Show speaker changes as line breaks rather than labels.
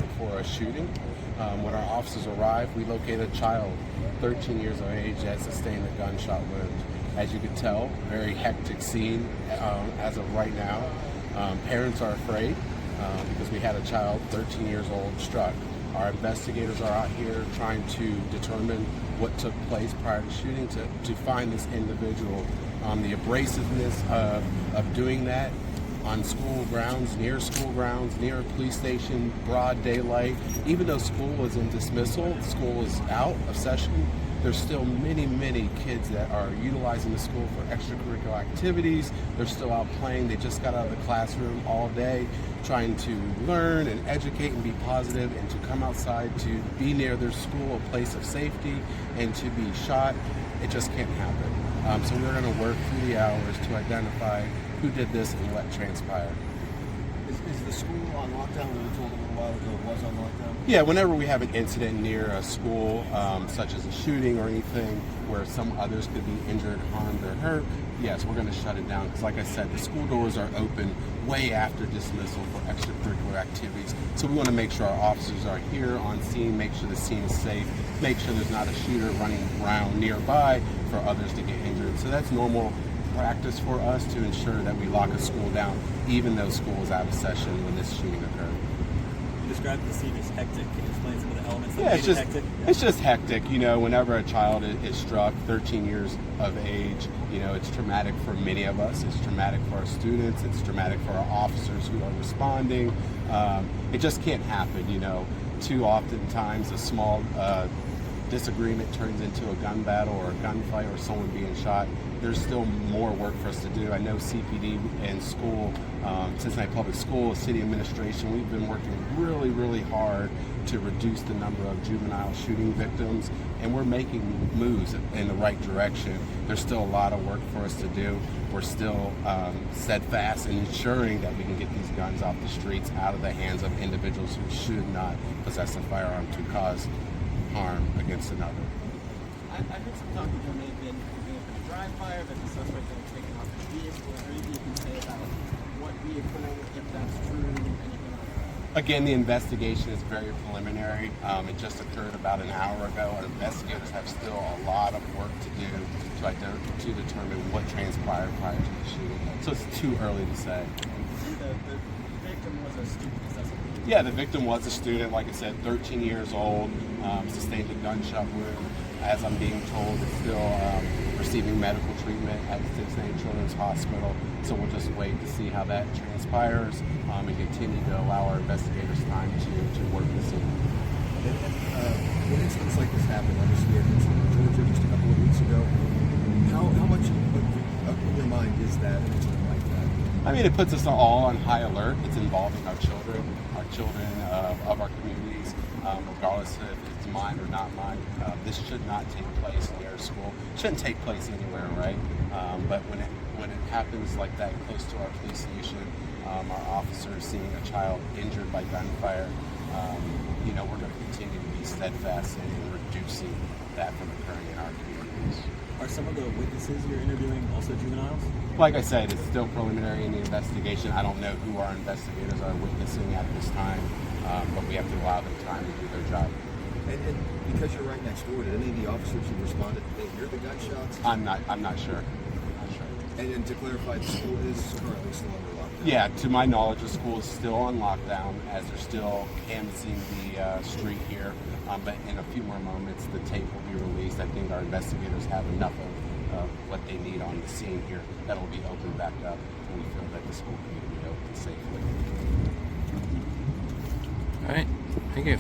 alert for a shooting. When our officers arrived, we located a child, 13 years of age, that sustained a gunshot wound. As you can tell, very hectic scene as of right now. Parents are afraid because we had a child, 13 years old, struck. Our investigators are out here trying to determine what took place prior to shooting to find this individual. The abrasiveness of doing that on school grounds, near a police station, broad daylight. Even though school was in dismissal, school is out of session, there's still many kids that are utilizing the school for extracurricular activities. They're still out playing. They just got out of the classroom all day trying to learn and educate and be positive, and to come outside to be near their school, a place of safety, and to be shot. It just can't happen. So we're going to work through the hours to identify who did this and what transpired.
Is the school on lockdown? We were told a little while ago it was on lockdown.
Yeah, whenever we have an incident near a school, such as a shooting or anything, where some others could be injured, harmed, or hurt, yes, we're going to shut it down. Because like I said, the school doors are open way after dismissal for extracurricular activities. So we want to make sure our officers are here on scene, make sure the scene is safe, make sure there's not a shooter running around nearby for others to get injured. So that's normal practice for us to ensure that we lock a school down, even though school is out of session when this shooting occurred.
You described the scene as hectic. Can you explain some of the elements that
Yeah,
made it hectic?
It's just hectic. You know, whenever a child is struck, 13 years of age, you know, it's traumatic for many of us. It's traumatic for our students. It's traumatic for our officers who are responding. It just can't happen, you know. Too often times a small disagreement turns into a gun battle or a gunfight or someone being shot. There's still more work for us to do. I know CPD and school, Cincinnati Public Schools, city administration, we've been working really hard to reduce the number of juvenile shooting victims, and we're making moves in the right direction. There's still a lot of work for us to do. We're still steadfast in ensuring that we can get these guns off the streets, out of the hands of individuals who should not possess a firearm to cause harm against another.
I heard some talk that there may have been a drive fire, that the suspect had taken off his vehicle. Is there anything you can say about what vehicle, if that's true, anything like that?
Again, the investigation is very preliminary. It just occurred about an hour ago. Our investigators have still a lot of work to do to determine what transpired prior to the shooting. So it's too early to say.
The victim was a student, is that something?
Yeah, the victim was a student, like I said, 13 years old, sustained a gunshot wound. As I'm being told, is still receiving medical treatment at Cincinnati Children's Hospital. So we'll just wait to see how that transpires and continue to allow our investigators time to work the scene.
When incidents like this happen, obviously we had an incident in Georgia just a couple of weeks ago. How much in your mind is that, an incident like that?
I mean, it puts us all on high alert. It's involving our children of our communities, regardless if it's mine or not mine. This should not take place near school. It shouldn't take place anywhere, right? But when it happens like that close to our police station, our officers seeing a child injured by gunfire, you know, we're going to continue to be steadfast in reducing that from occurring in our communities.
Are some of the witnesses you're interviewing also juveniles?
Like I said, it's still preliminary in the investigation. I don't know who our investigators are witnessing at this time, but we have to allow them time to do their job.
And because you're right next door, did any of the officers who responded, did they hear the gunshots?
I'm not sure.
And to clarify, the school is currently still under lockdown?
Yeah, to my knowledge, the school is still on lockdown as they're still canvassing the street here. But in a few more moments, the tape will be released. I think our investigators have enough of what they need on the scene here that will be opened back up, and we feel that the school can be open safely.
All right, thank you.